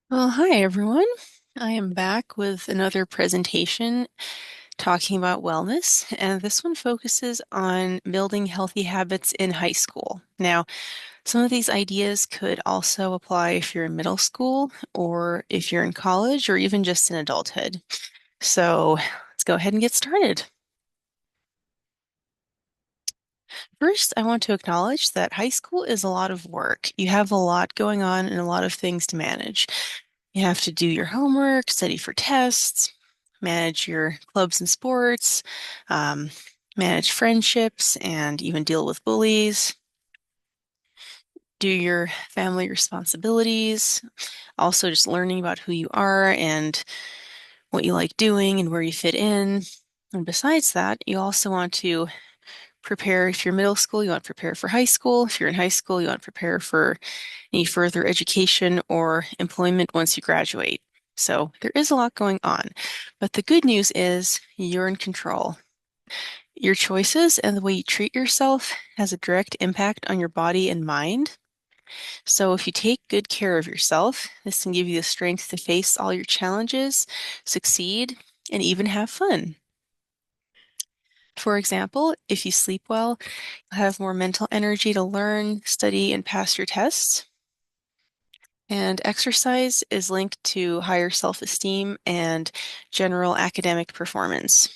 Well, hi everyone. I am back with another presentation talking about wellness, and this one focuses on building healthy habits in high school. Now, some of these ideas could also apply if you're in middle school or if you're in college or even just in adulthood. So, let's go ahead and get started. First, I want to acknowledge that high school is a lot of work. You have a lot going on and a lot of things to manage. You have to do your homework, study for tests, manage your clubs and sports, um, manage friendships, and even deal with bullies, do your family responsibilities, also just learning about who you are and what you like doing and where you fit in. And besides that, you also want to prepare. If you're middle school, you want to prepare for high school. If you're in high school, you want to prepare for any further education or employment once you graduate. So there is a lot going on. But the good news is you're in control. Your choices and the way you treat yourself has a direct impact on your body and mind. So if you take good care of yourself, this can give you the strength to face all your challenges, succeed, and even have fun. For example, if you sleep well, you'll have more mental energy to learn, study, and pass your tests. And exercise is linked to higher self-esteem and general academic performance.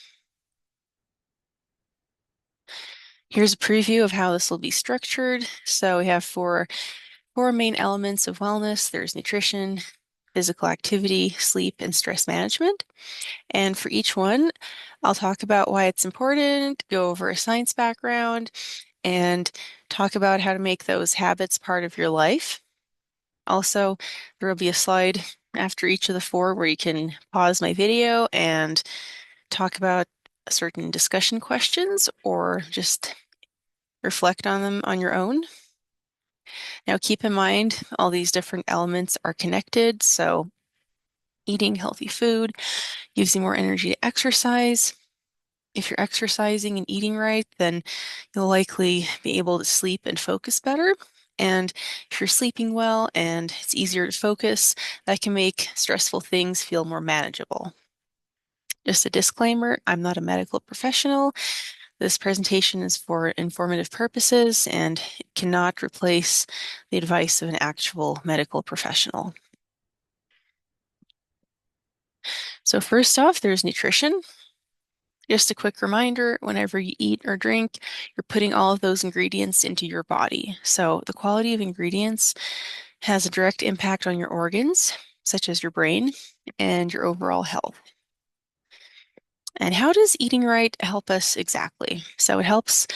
Here's a preview of how this will be structured. So we have four main elements of wellness. There's nutrition, physical activity, sleep, and stress management. And for each one, I'll talk about why it's important, go over a science background, and talk about how to make those habits part of your life. Also, there will be a slide after each of the four where you can pause my video and talk about certain discussion questions or just reflect on them on your own. Now, keep in mind all these different elements are connected. So, eating healthy food gives you more energy to exercise. If you're exercising and eating right, then you'll likely be able to sleep and focus better. And if you're sleeping well and it's easier to focus, that can make stressful things feel more manageable. Just a disclaimer, I'm not a medical professional. This presentation is for informative purposes and cannot replace the advice of an actual medical professional. So first off, there's nutrition. Just a quick reminder, whenever you eat or drink, you're putting all of those ingredients into your body. So the quality of ingredients has a direct impact on your organs, such as your brain and your overall health. And how does eating right help us exactly? So it helps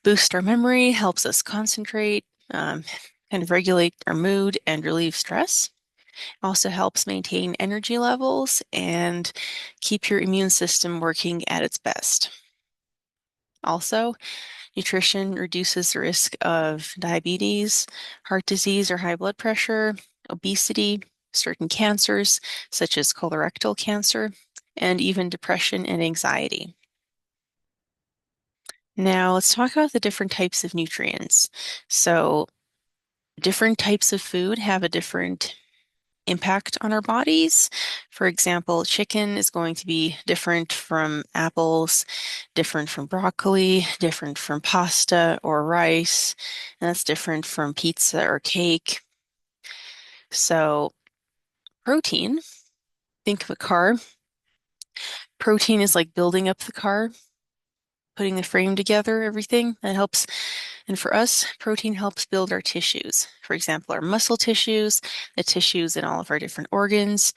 boost our memory, helps us concentrate, kind of regulate our mood and relieve stress. Also helps maintain energy levels and keep your immune system working at its best. Also, nutrition reduces the risk of diabetes, heart disease or high blood pressure, obesity, certain cancers such as colorectal cancer, and even depression and anxiety. Now, let's talk about the different types of nutrients. So, different types of food have a different impact on our bodies. For example, chicken is going to be different from apples, different from broccoli, different from pasta or rice, and that's different from pizza or cake. So, protein, think of a car. Protein is like building up the car, putting the frame together, everything. That helps. And for us, protein helps build our tissues. For example, our muscle tissues, the tissues in all of our different organs.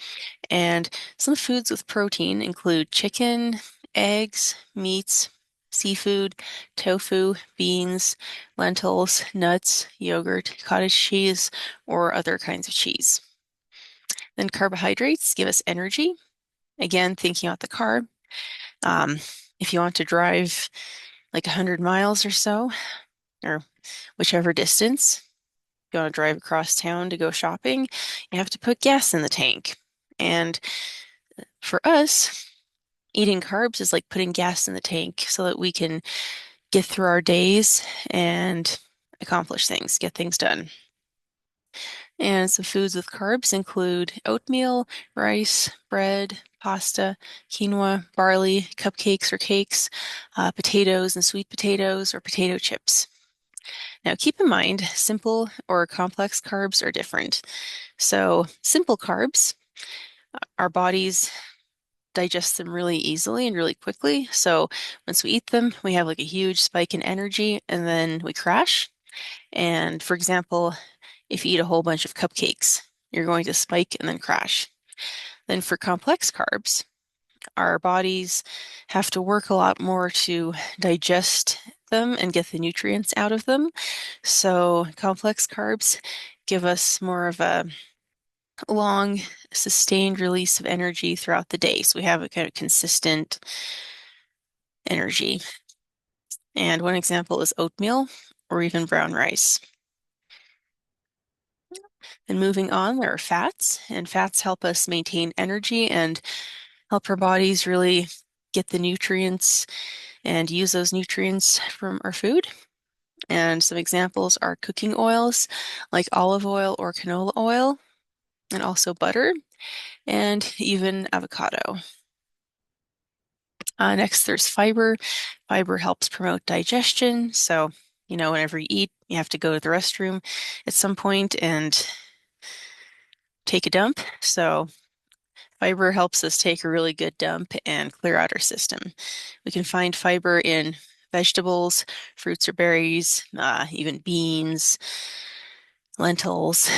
And some foods with protein include chicken, eggs, meats, seafood, tofu, beans, lentils, nuts, yogurt, cottage cheese, or other kinds of cheese. Then carbohydrates give us energy. Again, thinking about the car. Um, if you want to drive like 100 miles or so, or whichever distance, you want to drive across town to go shopping, you have to put gas in the tank. And for us, eating carbs is like putting gas in the tank so that we can get through our days and accomplish things, get things done. And some foods with carbs include oatmeal, rice, bread, pasta, quinoa, barley, cupcakes or cakes, potatoes and sweet potatoes or potato chips. Now, keep in mind, simple or complex carbs are different. So, simple carbs, our bodies digest them really easily and really quickly. So, once we eat them, we have like a huge spike in energy and then we crash. And for example, if you eat a whole bunch of cupcakes, you're going to spike and then crash. Then for complex carbs, our bodies have to work a lot more to digest them and get the nutrients out of them. So complex carbs give us more of a long, sustained release of energy throughout the day. So we have a kind of consistent energy. And one example is oatmeal or even brown rice. And moving on, there are fats, and fats help us maintain energy and help our bodies really get the nutrients and use those nutrients from our food. And some examples are cooking oils like olive oil or canola oil, and also butter, and even avocado. Next, there's fiber. Fiber helps promote digestion. So, whenever you eat, you have to go to the restroom at some point and take a dump. So, fiber helps us take a really good dump and clear out our system. We can find fiber in vegetables, fruits or berries, even beans, lentils.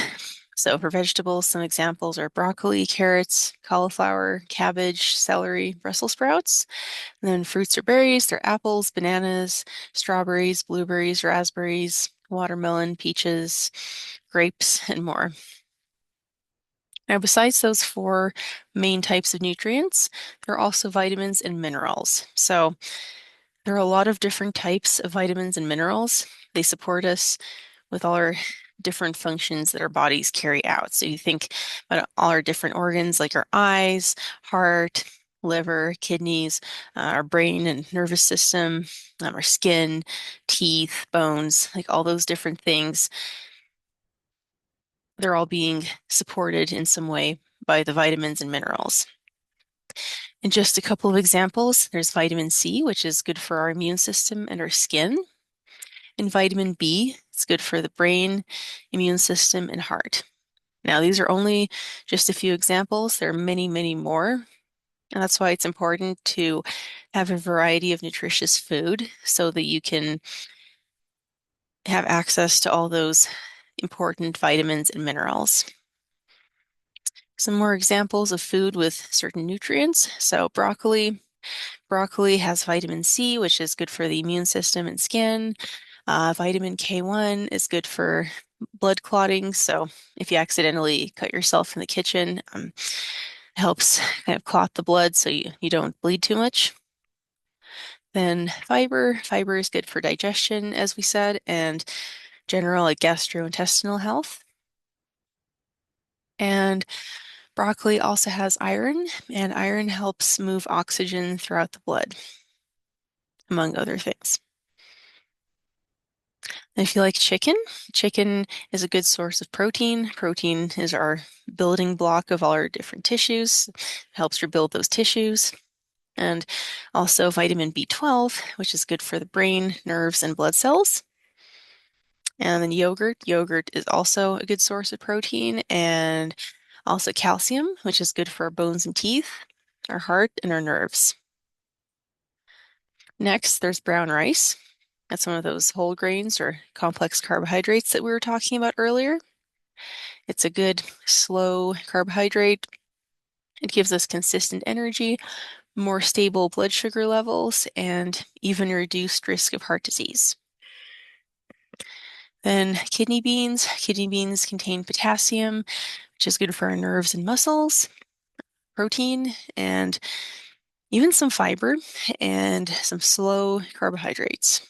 So for vegetables, some examples are broccoli, carrots, cauliflower, cabbage, celery, Brussels sprouts. And then fruits or berries, they're apples, bananas, strawberries, blueberries, raspberries, watermelon, peaches, grapes, and more. Now, besides those four main types of nutrients, there are also vitamins and minerals. So there are a lot of different types of vitamins and minerals. They support us with all our different functions that our bodies carry out. So you think about all our different organs like our eyes, heart, liver, kidneys, our brain and nervous system, our skin, teeth, bones, like all those different things. They're all being supported in some way by the vitamins and minerals. And just a couple of examples, there's vitamin C, which is good for our immune system and our skin. And vitamin B, it's good for the brain, immune system, and heart. Now, these are only just a few examples. There are many, many more. And that's why it's important to have a variety of nutritious food so that you can have access to all those important vitamins and minerals. Some more examples of food with certain nutrients. So broccoli. Broccoli has vitamin C, which is good for the immune system and skin. Vitamin K1 is good for blood clotting. So if you accidentally cut yourself in the kitchen, it helps kind of clot the blood so you don't bleed too much. Then fiber. Fiber is good for digestion, as we said, and general like gastrointestinal health. And broccoli also has iron, and iron helps move oxygen throughout the blood, among other things. And if you like chicken, chicken is a good source of protein. Protein is our building block of all our different tissues. It helps rebuild those tissues. And also vitamin B12, which is good for the brain, nerves, and blood cells. And then yogurt. Yogurt is also a good source of protein and also calcium, which is good for our bones and teeth, our heart, and our nerves. Next, there's brown rice. That's one of those whole grains or complex carbohydrates that we were talking about earlier. It's a good, slow carbohydrate. It gives us consistent energy, more stable blood sugar levels, and even reduced risk of heart disease. Then kidney beans. Kidney beans contain potassium, which is good for our nerves and muscles, protein, and even some fiber and some slow carbohydrates.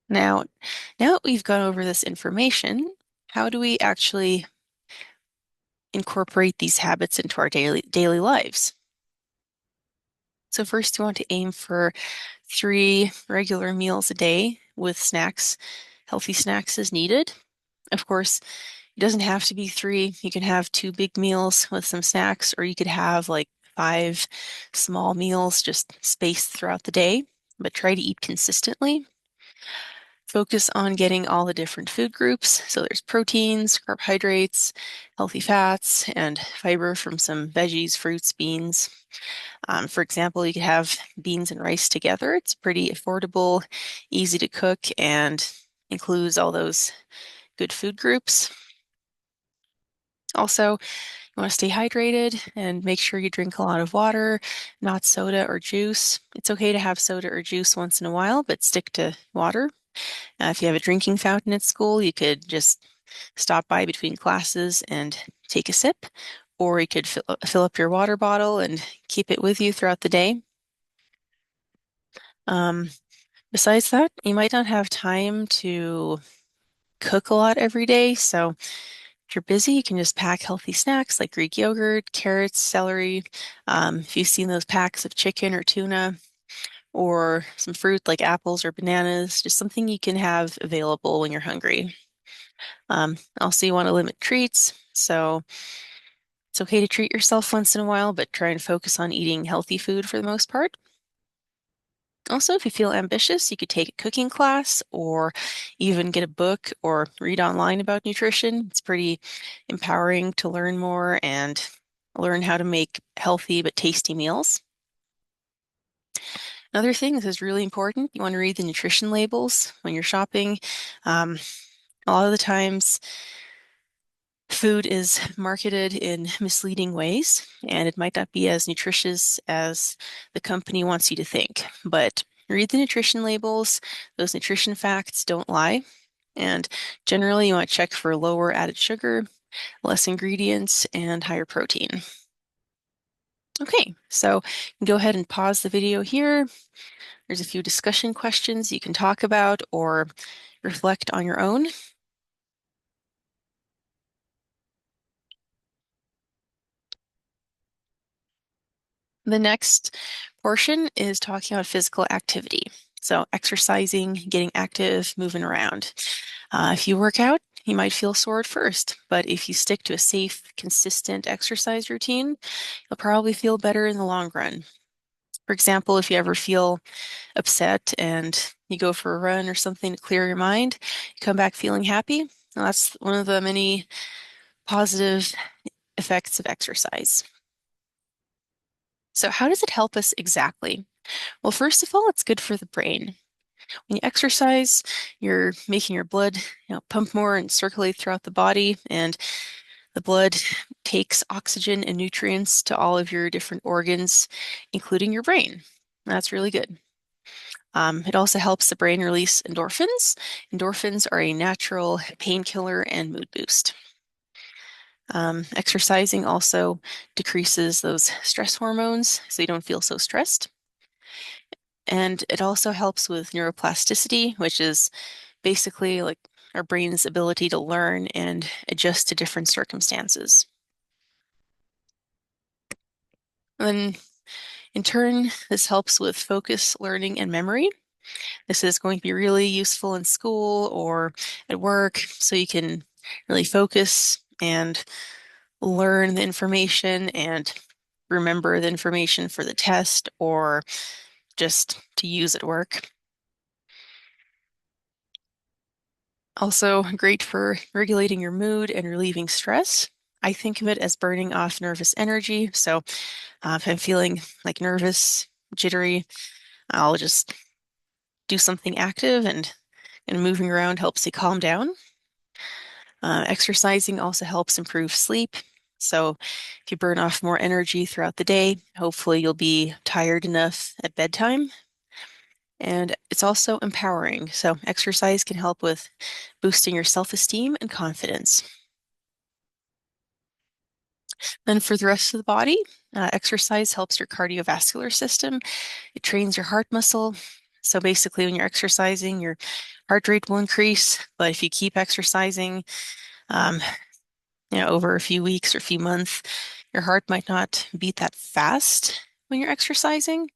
Now that we've gone over this information, how do we actually incorporate these habits into our daily lives? So first, we want to aim for 3 regular meals a day with snacks, healthy snacks as needed. Of course, it doesn't have to be three. You can have two big meals with some snacks, or you could have like five small meals just spaced throughout the day, but try to eat consistently. Focus on getting all the different food groups. So there's proteins, carbohydrates, healthy fats, and fiber from some veggies, fruits, beans. For example, you could have beans and rice together. It's pretty affordable, easy to cook, and includes all those good food groups. Also, you want to stay hydrated and make sure you drink a lot of water, not soda or juice. It's okay to have soda or juice once in a while, but stick to water. If you have a drinking fountain at school, you could just stop by between classes and take a sip, or you could fill up your water bottle and keep it with you throughout the day. Um, Besides that, you might not have time to cook a lot every day, so if you're busy, you can just pack healthy snacks like Greek yogurt, carrots, celery. If you've seen those packs of chicken or tuna, or some fruit like apples or bananas, just something you can have available when you're hungry. Also, you want to limit treats, so it's okay to treat yourself once in a while, but try and focus on eating healthy food for the most part. Also, if you feel ambitious, you could take a cooking class or even get a book or read online about nutrition. It's pretty empowering to learn more and learn how to make healthy but tasty meals. Another thing, this is really important, you want to read the nutrition labels when you're shopping. Um, a lot of the times, food is marketed in misleading ways, and it might not be as nutritious as the company wants you to think. But read the nutrition labels. Those nutrition facts don't lie. And generally, you want to check for lower added sugar, less ingredients, and higher protein. Okay, so you can go ahead and pause the video here. There's a few discussion questions you can talk about or reflect on your own. The next portion is talking about physical activity. So exercising, getting active, moving around. If you work out, you might feel sore at first, but if you stick to a safe, consistent exercise routine, you'll probably feel better in the long run. For example, if you ever feel upset and you go for a run or something to clear your mind, you come back feeling happy. Well, that's one of the many positive effects of exercise. So, how does it help us exactly? Well, first of all, it's good for the brain. When you exercise, you're making your blood, pump more and circulate throughout the body, and the blood takes oxygen and nutrients to all of your different organs, including your brain. That's really good. It also helps the brain release endorphins. Endorphins are a natural painkiller and mood boost. Exercising also decreases those stress hormones, so you don't feel so stressed. And it also helps with neuroplasticity, which is basically like our brain's ability to learn and adjust to different circumstances. And then, in turn, this helps with focus, learning, and memory. This is going to be really useful in school or at work, so you can really focus and learn the information and remember the information for the test or just to use at work. Also, great for regulating your mood and relieving stress. I think of it as burning off nervous energy. So, if I'm feeling like nervous, jittery, I'll just do something active and moving around helps you calm down. Exercising also helps improve sleep. So, if you burn off more energy throughout the day, hopefully you'll be tired enough at bedtime. And it's also empowering. So, exercise can help with boosting your self-esteem and confidence. Then, for the rest of the body, exercise helps your cardiovascular system. It trains your heart muscle. So, basically, when you're exercising, your heart rate will increase. But if you keep exercising, um, over a few weeks or a few months, your heart might not beat that fast when you're exercising.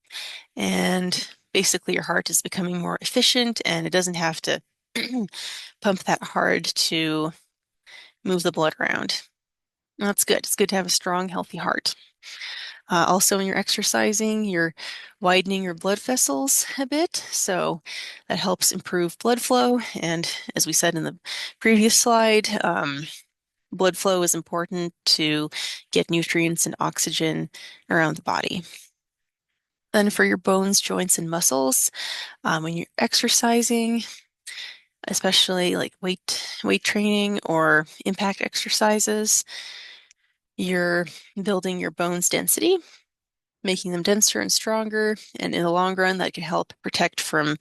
And basically, your heart is becoming more efficient and it doesn't have to pump that hard to move the blood around. That's good. It's good to have a strong, healthy heart. Also, when you're exercising, you're widening your blood vessels a bit, so that helps improve blood flow. And as we said in the previous slide, blood flow is important to get nutrients and oxygen around the body. Then for your bones, joints, and muscles, when you're exercising, especially like weight training or impact exercises, you're building your bones density, making them denser and stronger, and in the long run, that can help protect from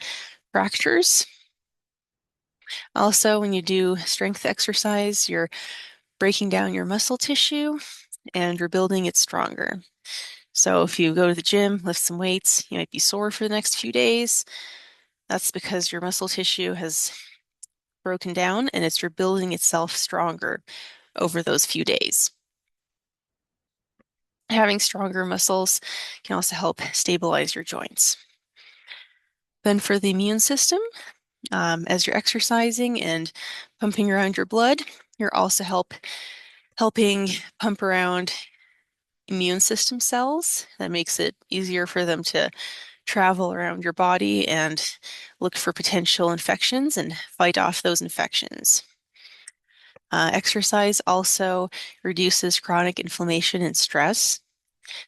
fractures. Also, when you do strength exercise, you're breaking down your muscle tissue and you're building it stronger. So if you go to the gym, lift some weights, you might be sore for the next few days. That's because your muscle tissue has broken down and it's rebuilding itself stronger over those few days. Having stronger muscles can also help stabilize your joints. Then for the immune system, as you're exercising and pumping around your blood, you're also helping pump around immune system cells. That makes it easier for them to travel around your body and look for potential infections and fight off those infections. Exercise also reduces chronic inflammation and stress.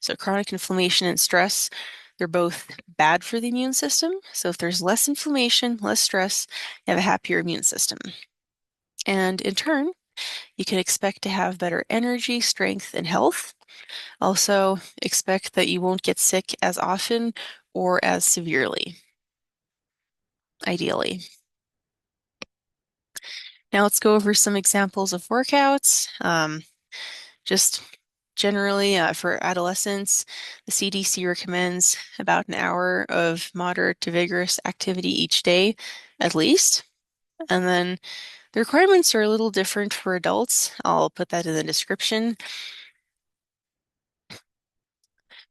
So chronic inflammation and stress, they're both bad for the immune system. So if there's less inflammation, less stress, you have a happier immune system. And in turn, you can expect to have better energy, strength, and health. Also, expect that you won't get sick as often or as severely, ideally. Now let's go over some examples of workouts. Just generally, for adolescents, the CDC recommends about an hour of moderate to vigorous activity each day, at least. And then the requirements are a little different for adults. I'll put that in the description.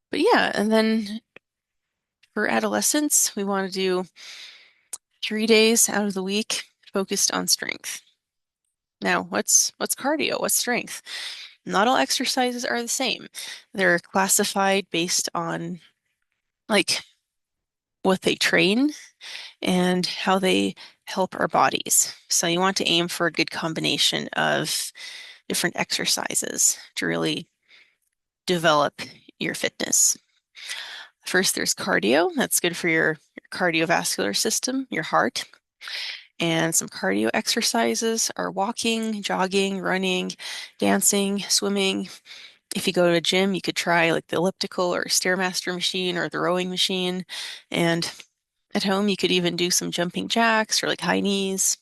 But yeah, and then for adolescents, we want to do 3 days out of the week focused on strength. Now, what's cardio? What's strength? Not all exercises are the same. They're classified based on like what they train and how they help our bodies. So you want to aim for a good combination of different exercises to really develop your fitness. First, there's cardio. That's good for your cardiovascular system, your heart. And some cardio exercises are walking, jogging, running, dancing, swimming. If you go to a gym, you could try like the elliptical or Stairmaster machine or the rowing machine. And at home, you could even do some jumping jacks or like high knees.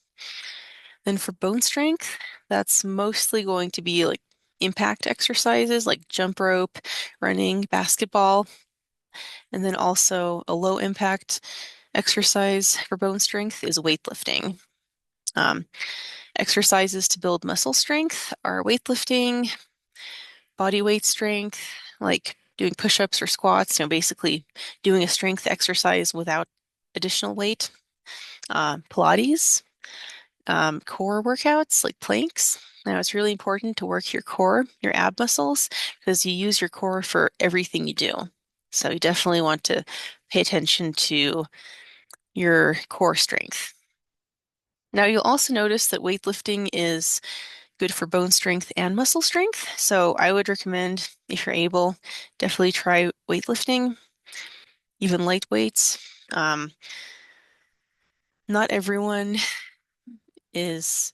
Then for bone strength, that's mostly going to be like impact exercises like jump rope, running, basketball, and then also a low impact exercise for bone strength is weightlifting. Um, Exercises to build muscle strength are weightlifting, body weight strength, like doing push-ups or squats, basically doing a strength exercise without additional weight. Pilates, core workouts like planks. Now, it's really important to work your core, your ab muscles, because you use your core for everything you do. So you definitely want to pay attention to your core strength. Now, you'll also notice that weightlifting is good for bone strength and muscle strength. So I would recommend, if you're able, definitely try weightlifting, even light weights. Um, Not everyone is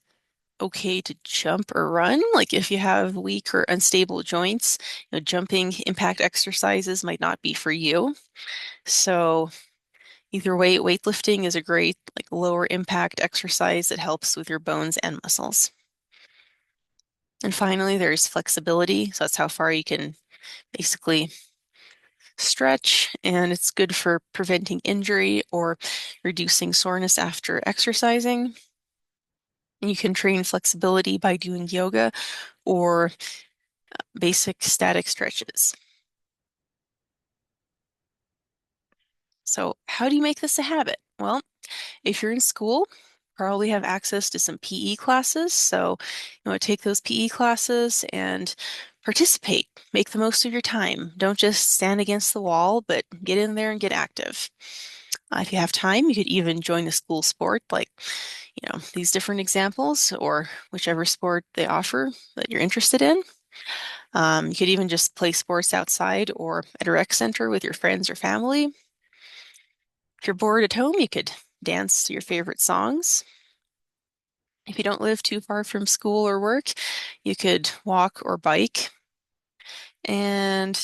okay to jump or run. Like if you have weak or unstable joints, jumping impact exercises might not be for you. So either way, weightlifting is a great like lower impact exercise that helps with your bones and muscles. And finally, there's flexibility. So that's how far you can basically stretch, and it's good for preventing injury or reducing soreness after exercising. You can train flexibility by doing yoga or basic static stretches. So, how do you make this a habit? Well, if you're in school, probably have access to some PE classes. So, take those PE classes and participate. Make the most of your time. Don't just stand against the wall, but get in there and get active. If you have time, you could even join a school sport like, these different examples or whichever sport they offer that you're interested in. You could even just play sports outside or at a rec center with your friends or family. If you're bored at home, you could dance to your favorite songs. If you don't live too far from school or work, you could walk or bike. And,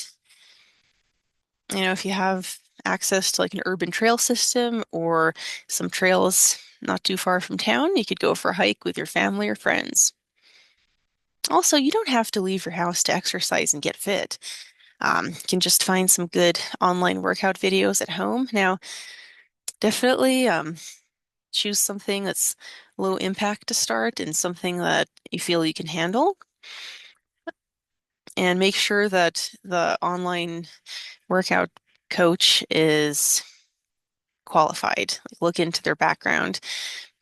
if you have access to like an urban trail system or some trails not too far from town, you could go for a hike with your family or friends. Also, you don't have to leave your house to exercise and get fit. You can just find some good online workout videos at home. Now, definitely choose something that's low impact to start and something that you feel you can handle. And make sure that the online workout coach is qualified. Like look into their background.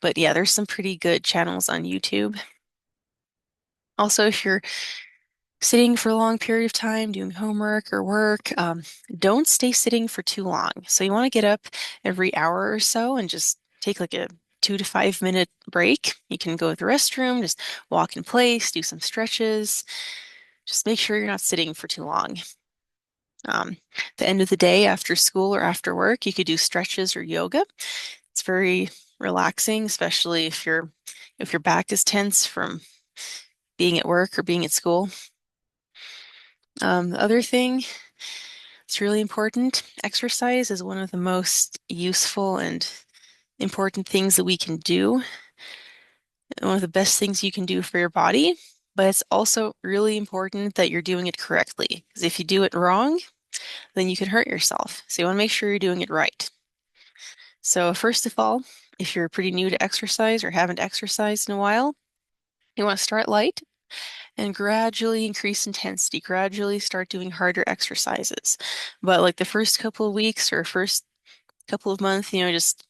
But yeah, there's some pretty good channels on YouTube. Also, if you're sitting for a long period of time doing homework or work, don't stay sitting for too long. So you want to get up every hour or so and just take like a 2 to 5 minute break. You can go to the restroom, just walk in place, do some stretches. Just make sure you're not sitting for too long. The end of the day after school or after work, you could do stretches or yoga. It's very relaxing, especially if your back is tense from being at work or being at school. The other thing it's really important. Exercise is one of the most useful and important things that we can do. One of the best things you can do for your body, but it's also really important that you're doing it correctly. Because if you do it wrong, then you can hurt yourself. So you want to make sure you're doing it right. So first of all, if you're pretty new to exercise or haven't exercised in a while, you want to start light and gradually increase intensity, gradually start doing harder exercises. But like the first couple of weeks or first couple of months, just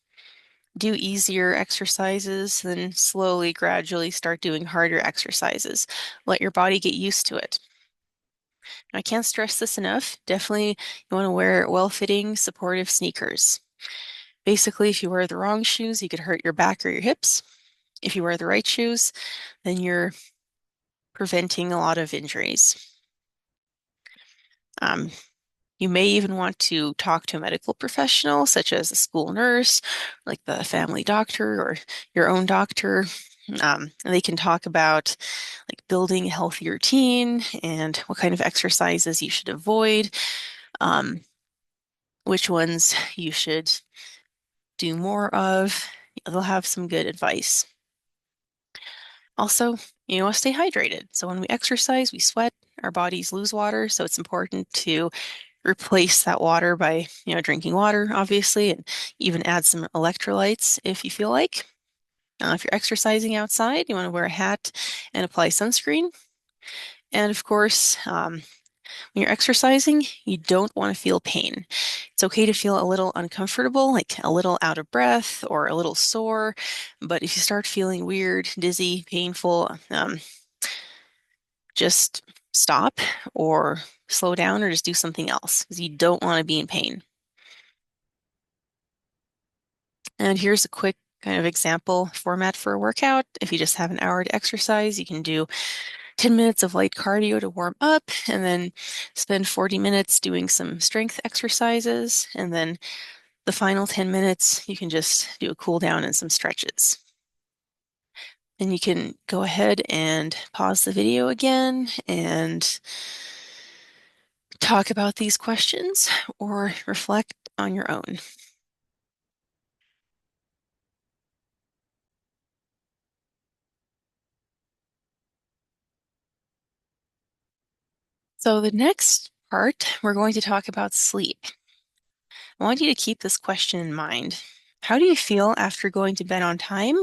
do easier exercises, then slowly, gradually start doing harder exercises. Let your body get used to it. I can't stress this enough. Definitely, you want to wear well-fitting, supportive sneakers. Basically, if you wear the wrong shoes, you could hurt your back or your hips. If you wear the right shoes, then you're preventing a lot of injuries. Um, You may even want to talk to a medical professional, such as a school nurse, like the family doctor or your own doctor. And they can talk about like building a healthy routine and what kind of exercises you should avoid, um, which ones you should do more of. They'll have some good advice. Also, stay hydrated. So when we exercise, we sweat, our bodies lose water, so it's important to replace that water by, drinking water, obviously, and even add some electrolytes if you feel like. If you're exercising outside, you want to wear a hat and apply sunscreen. And of course, when you're exercising, you don't want to feel pain. It's okay to feel a little uncomfortable, like a little out of breath or a little sore. But if you start feeling weird, dizzy, painful, just stop or slow down or just do something else because you don't want to be in pain. And here's a quick kind of example format for a workout. If you just have an hour to exercise, you can do 10 minutes of light cardio to warm up, and then spend 40 minutes doing some strength exercises. And then the final 10 minutes, you can just do a cool down and some stretches. And you can go ahead and pause the video again and talk about these questions or reflect on your own. So the next part, we're going to talk about sleep. I want you to keep this question in mind. How do you feel after going to bed on time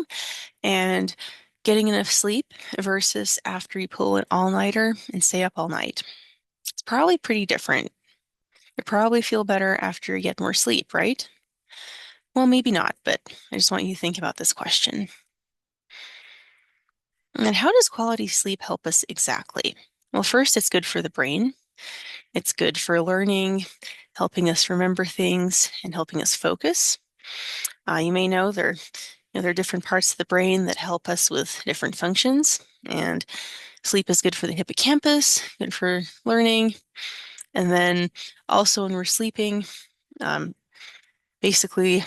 and getting enough sleep versus after you pull an all-nighter and stay up all night? It's probably pretty different. You probably feel better after you get more sleep, right? Well, maybe not, but I just want you to think about this question. And how does quality sleep help us exactly? Well, first, it's good for the brain. It's good for learning, helping us remember things, and helping us focus. You may know there are different parts of the brain that help us with different functions, and sleep is good for the hippocampus, good for learning. And then also when we're sleeping, um, basically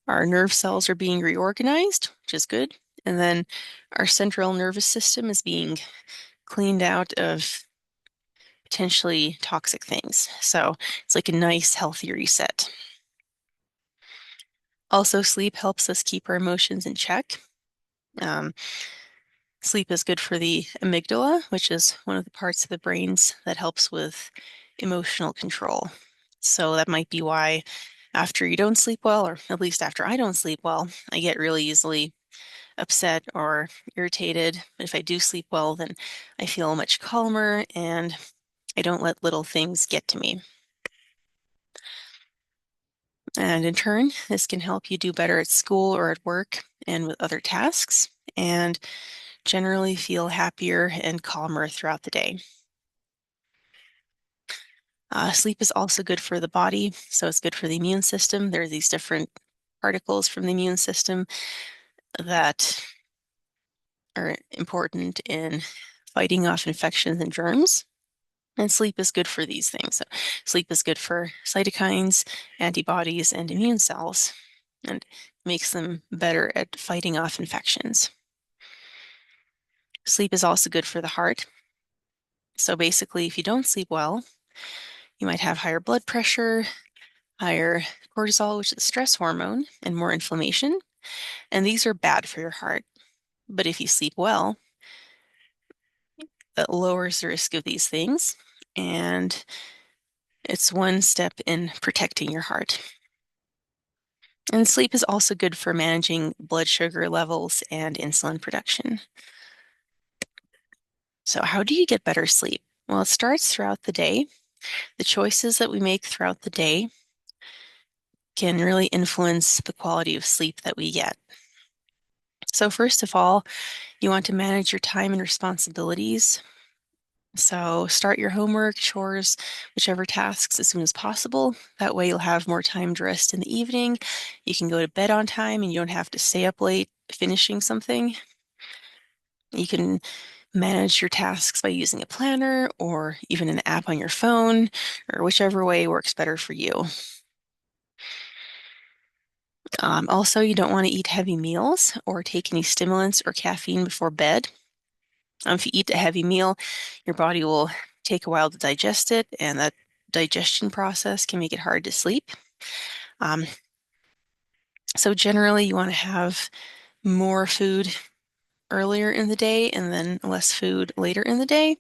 our nerve cells are being reorganized, which is good. And then our central nervous system is being cleaned out of potentially toxic things. So it's like a nice, healthy reset. Also, sleep helps us keep our emotions in check. Um, Sleep is good for the amygdala, which is one of the parts of the brains that helps with emotional control. So that might be why after you don't sleep well, or at least after I don't sleep well, I get really easily upset or irritated. But if I do sleep well, then I feel much calmer and I don't let little things get to me. And in turn, this can help you do better at school or at work and with other tasks, and generally feel happier and calmer throughout the day. Sleep is also good for the body, so it's good for the immune system. There are these different particles from the immune system that are important in fighting off infections and germs. And sleep is good for these things. So sleep is good for cytokines, antibodies, and immune cells, and makes them better at fighting off infections. Sleep is also good for the heart. So basically, if you don't sleep well, you might have higher blood pressure, higher cortisol, which is a stress hormone, and more inflammation. And these are bad for your heart. But if you sleep well, that lowers the risk of these things. And it's one step in protecting your heart. And sleep is also good for managing blood sugar levels and insulin production. So, how do you get better sleep? Well, it starts throughout the day. The choices that we make throughout the day can really influence the quality of sleep that we get. So, first of all, you want to manage your time and responsibilities. So, start your homework, chores, whichever tasks as soon as possible. That way, you'll have more time to rest in the evening. You can go to bed on time and you don't have to stay up late finishing something. You can manage your tasks by using a planner or even an app on your phone, or whichever way works better for you. Also, you don't want to eat heavy meals or take any stimulants or caffeine before bed. If you eat a heavy meal, your body will take a while to digest it, and that digestion process can make it hard to sleep. Um, so generally, you want to have more food earlier in the day and then less food later in the day.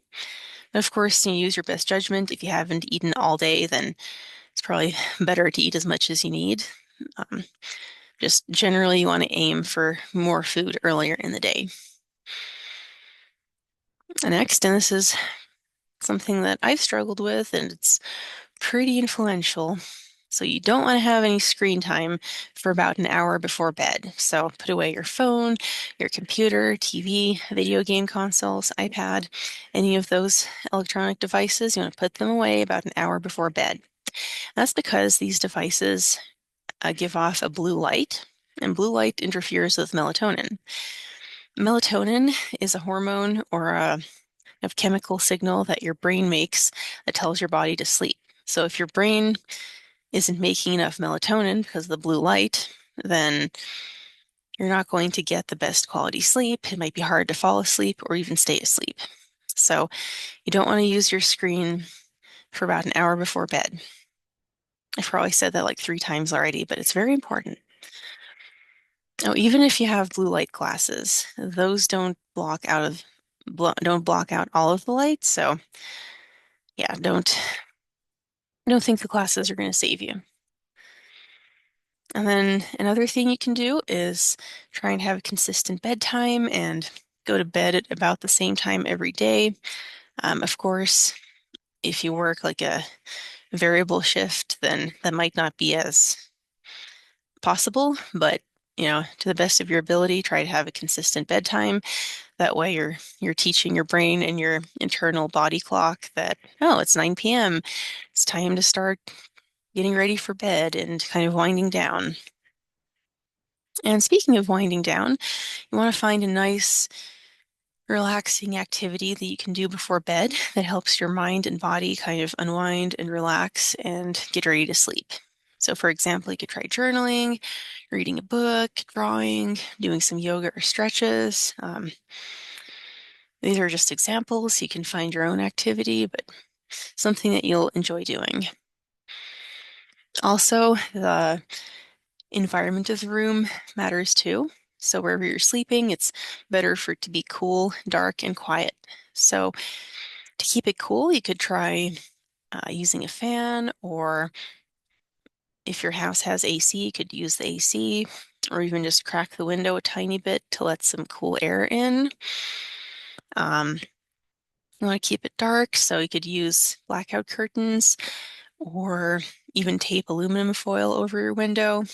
And of course, you use your best judgment. If you haven't eaten all day, then it's probably better to eat as much as you need. Um, just generally, you want to aim for more food earlier in the day. Next, and this is something that I've struggled with, and it's pretty influential. So you don't want to have any screen time for about an hour before bed. So put away your phone, your computer, TV, video game consoles, iPad, any of those electronic devices. You want to put them away about an hour before bed. That's because these devices give off a blue light, and blue light interferes with melatonin. Melatonin is a hormone or a chemical signal that your brain makes that tells your body to sleep. So if your brain isn't making enough melatonin because of the blue light, then you're not going to get the best quality sleep. It might be hard to fall asleep or even stay asleep. So you don't want to use your screen for about an hour before bed. I've probably said that like 3 times already, but it's very important. Now, even if you have blue light glasses, those don't block out all of the light. So yeah, don't think the glasses are going to save you. And then another thing you can do is try and have a consistent bedtime and go to bed at about the same time every day. Of course, if you work like a variable shift, then that might not be as possible, but to the best of your ability, try to have a consistent bedtime. That way you're teaching your brain and your internal body clock that, oh, it's 9 p.m. It's time to start getting ready for bed and kind of winding down. And speaking of winding down, you want to find a nice, relaxing activity that you can do before bed that helps your mind and body kind of unwind and relax and get ready to sleep. So, for example, you could try journaling, reading a book, drawing, doing some yoga or stretches. These are just examples. You can find your own activity, but something that you'll enjoy doing. Also, the environment of the room matters too. So wherever you're sleeping, it's better for it to be cool, dark, and quiet. So to keep it cool, you could try using a fan, or if your house has AC, you could use the AC, or even just crack the window a tiny bit to let some cool air in. Um, you want to keep it dark, so you could use blackout curtains or even tape aluminum foil over your window.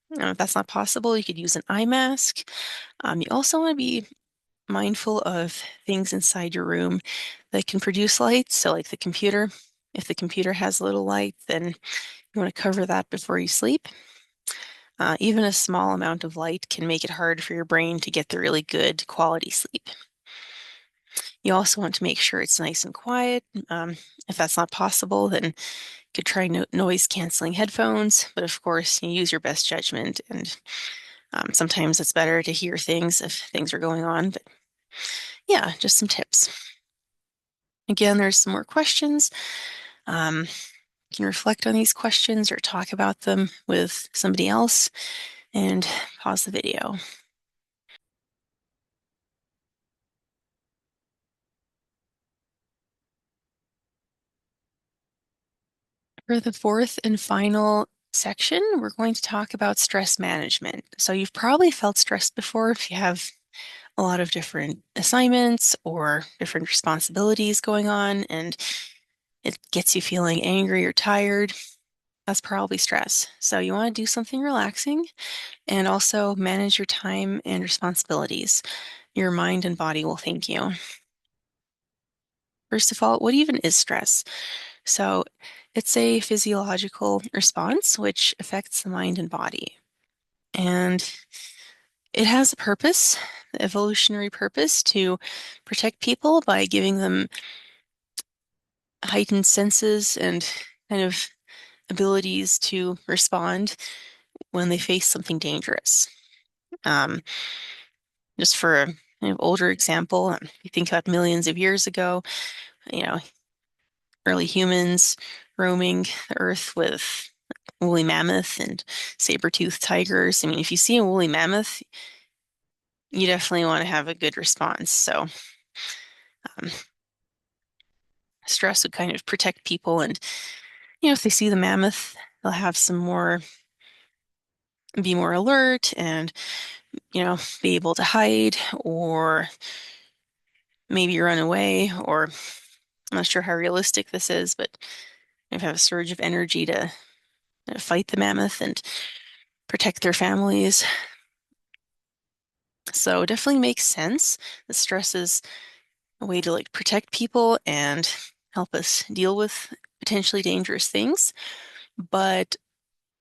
If that's not possible, you could use an eye mask. You also want to be mindful of things inside your room that can produce light. So, like the computer, if the computer has a little light, then you want to cover that before you sleep. Even a small amount of light can make it hard for your brain to get the really good quality sleep. You also want to make sure it's nice and quiet. If that's not possible, then you could try noise canceling headphones, but of course, you use your best judgment. And sometimes it's better to hear things if things are going on. But yeah, just some tips. Again, there's some more questions. You can reflect on these questions or talk about them with somebody else and pause the video. For the fourth and final section, we're going to talk about stress management. So you've probably felt stressed before if you have a lot of different assignments or different responsibilities going on, and it gets you feeling angry or tired. That's probably stress. So you want to do something relaxing and also manage your time and responsibilities. Your mind and body will thank you. First of all, what even is stress? So it's a physiological response which affects the mind and body. And it has a purpose, the evolutionary purpose, to protect people by giving them heightened senses and kind of abilities to respond when they face something dangerous. Um, just for a older example, you think about millions of years ago, you know, early humans roaming the earth with woolly mammoth and saber-toothed tigers. I mean, if you see a woolly mammoth, you definitely want to have a good response. So, um, stress would kind of protect people, and if they see the mammoth, they'll have some more, be more alert, and be able to hide or maybe run away. Or I'm not sure how realistic this is, but have a surge of energy to fight the mammoth and protect their families. So it definitely makes sense. The stress is a way to like protect people and help us deal with potentially dangerous things. But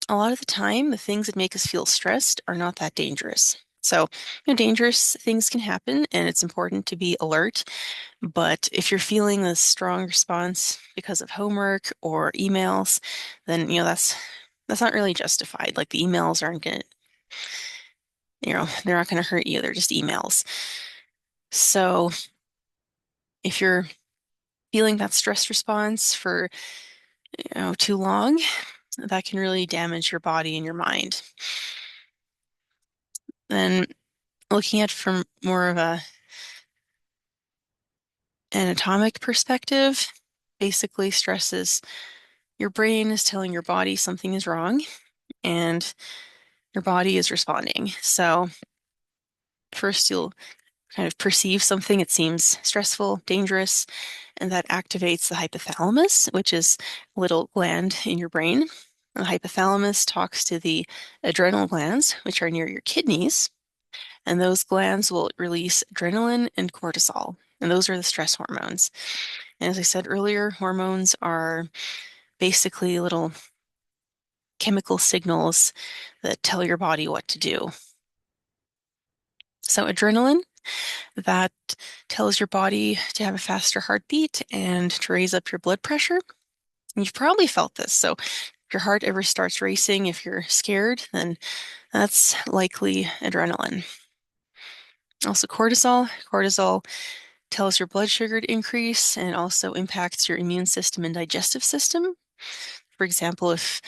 a lot of the time, the things that make us feel stressed are not that dangerous. So, dangerous things can happen, and it's important to be alert. But if you're feeling a strong response because of homework or emails, then that's not really justified. Like the emails aren't gonna, they're not gonna hurt you. They're just emails. So if you're feeling that stress response for, too long, that can really damage your body and your mind. Then looking at from more of a anatomic perspective, basically stresses your brain is telling your body something is wrong and your body is responding. So first you'll kind of perceive something, it seems stressful, dangerous, and that activates the hypothalamus, which is a little gland in your brain. The hypothalamus talks to the adrenal glands, which are near your kidneys. And those glands will release adrenaline and cortisol. And those are the stress hormones. And as I said earlier, hormones are basically little chemical signals that tell your body what to do. So adrenaline, that tells your body to have a faster heartbeat and to raise up your blood pressure. And you've probably felt this. So if your heart ever starts racing, if you're scared, then that's likely adrenaline. Also cortisol. Cortisol tells your blood sugar to increase and also impacts your immune system and digestive system. For example, if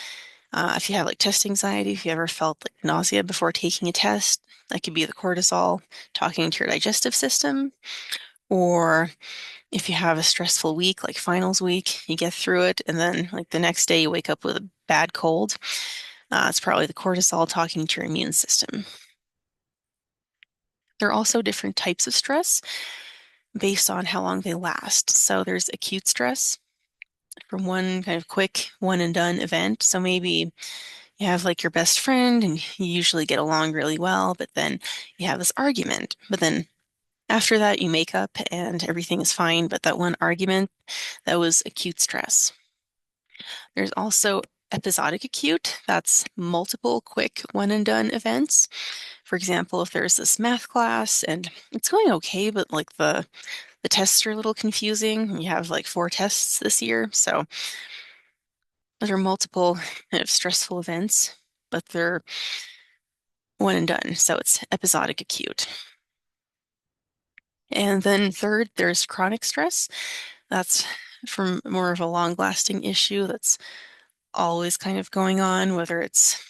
you have like test anxiety, if you ever felt like nausea before taking a test, that could be the cortisol talking to your digestive system. Or if you have a stressful week, like finals week, you get through it, and then like the next day you wake up with a bad cold, it's probably the cortisol talking to your immune system. There are also different types of stress based on how long they last. So there's acute stress from one kind of quick one and done event. So maybe you have like your best friend and you usually get along really well, but then you have this argument. But then after that, you make up and everything is fine. But that one argument, that was acute stress. There's also episodic acute. That's multiple quick one and done events. For example, if there's this math class and it's going okay, but like the tests are a little confusing. You have like 4 tests this year. So those are multiple kind of stressful events, but they're one and done. So it's episodic acute. And then third, there's chronic stress. That's from more of a long-lasting issue that's always kind of going on, whether it's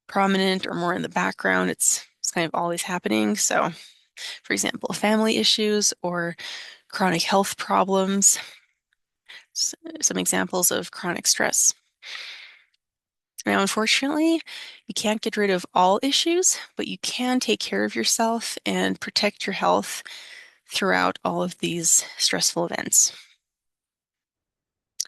prominent or more in the background, it's kind of always happening. So, for example, family issues or chronic health problems, some examples of chronic stress. Now, unfortunately, you can't get rid of all issues, but you can take care of yourself and protect your health throughout all of these stressful events.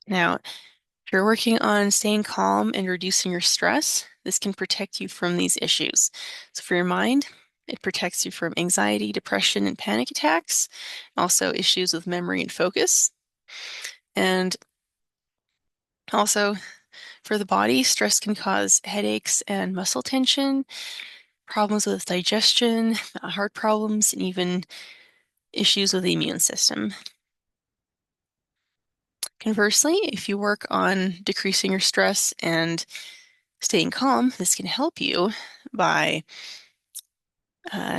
Now, if you're working on staying calm and reducing your stress, this can protect you from these issues. So for your mind, it protects you from anxiety, depression, and panic attacks, also issues with memory and focus. And also for the body, stress can cause headaches and muscle tension, problems with digestion, heart problems, and even issues with the immune system. Conversely, if you work on decreasing your stress and staying calm, this can help you by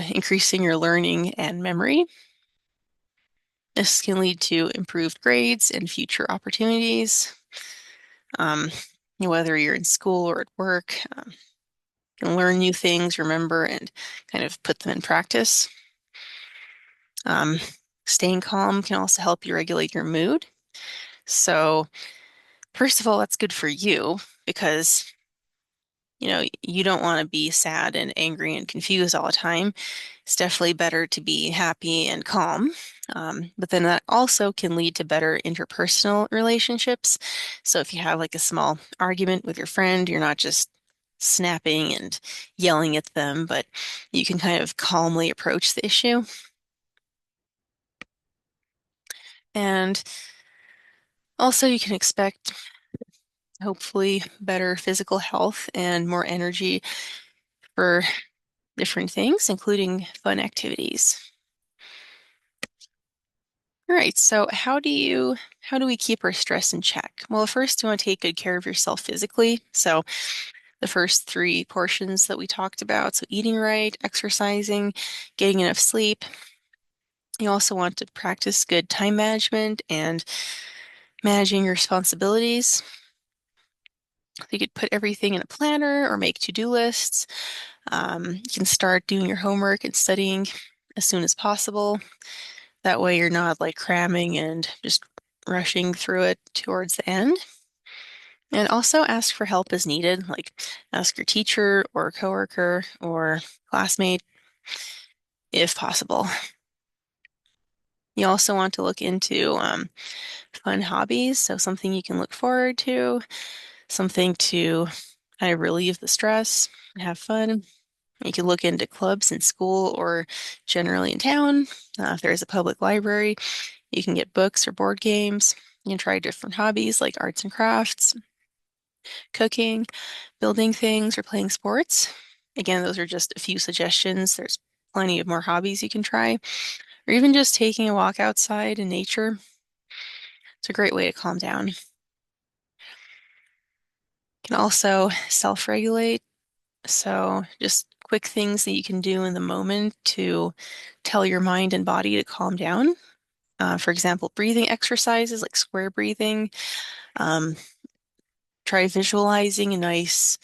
increasing your learning and memory. This can lead to improved grades and future opportunities. Um, Whether you're in school or at work, you can learn new things, remember, and kind of put them in practice. Um, Staying calm can also help you regulate your mood. So, first of all, that's good for you because you don't want to be sad and angry and confused all the time. It's definitely better to be happy and calm. But then that also can lead to better interpersonal relationships. So if you have like a small argument with your friend, you're not just snapping and yelling at them, but you can kind of calmly approach the issue. And also, you can expect hopefully better physical health and more energy for different things, including fun activities. All right, so how do we keep our stress in check? Well, first you want to take good care of yourself physically. So the first 3 portions that we talked about, so eating right, exercising, getting enough sleep. You also want to practice good time management and managing your responsibilities. You could put everything in a planner or make to-do lists. You can start doing your homework and studying as soon as possible. That way you're not like cramming and just rushing through it towards the end. And also ask for help as needed, like ask your teacher or coworker or classmate if possible. You also want to look into fun hobbies, so something you can look forward to, something to kind of relieve the stress and have fun. You can look into clubs in school or generally in town. If there's a public library, you can get books or board games. You can try different hobbies like arts and crafts, cooking, building things, or playing sports. Again, those are just a few suggestions. There's plenty of more hobbies you can try, or even just taking a walk outside in nature. It's a great way to calm down. You can also self-regulate. So just quick things that you can do in the moment to tell your mind and body to calm down. For example, breathing exercises like square breathing. Um, Try visualizing a nice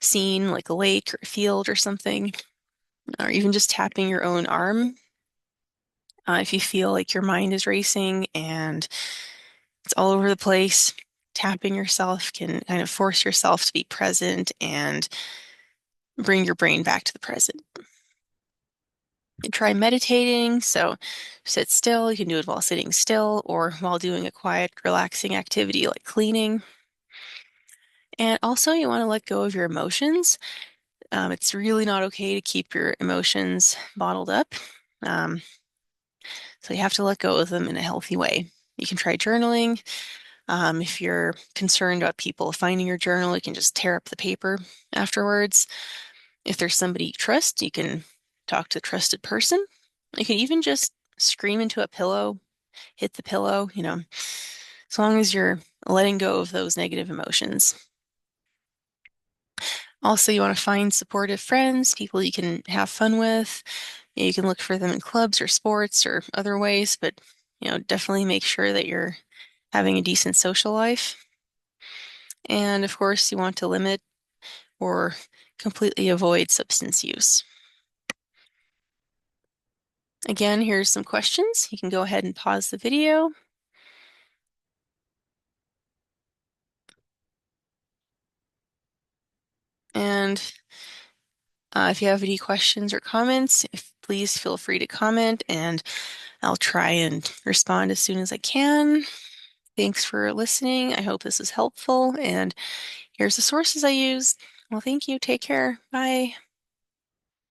scene like a lake or a field or something, or even just tapping your own arm. If you feel like your mind is racing and it's all over the place, tapping yourself can kind of force yourself to be present and bring your brain back to the present. And try meditating. So sit still. You can do it while sitting still or while doing a quiet, relaxing activity like cleaning. And also, you want to let go of your emotions. It's really not okay to keep your emotions bottled up. Um, so you have to let go of them in a healthy way. You can try journaling. If you're concerned about people finding your journal, you can just tear up the paper afterwards. If there's somebody you trust, you can talk to a trusted person. You can even just scream into a pillow, hit the pillow, as long as you're letting go of those negative emotions. Also, you want to find supportive friends, people you can have fun with. You can look for them in clubs or sports or other ways, but definitely make sure that you're having a decent social life. And of course, you want to limit or completely avoid substance use. Again, here's some questions. You can go ahead and pause the video. And if you have any questions or comments, please feel free to comment and I'll try and respond as soon as I can. Thanks for listening. I hope this was helpful. And here's the sources I used. Well, thank you. Take care. Bye.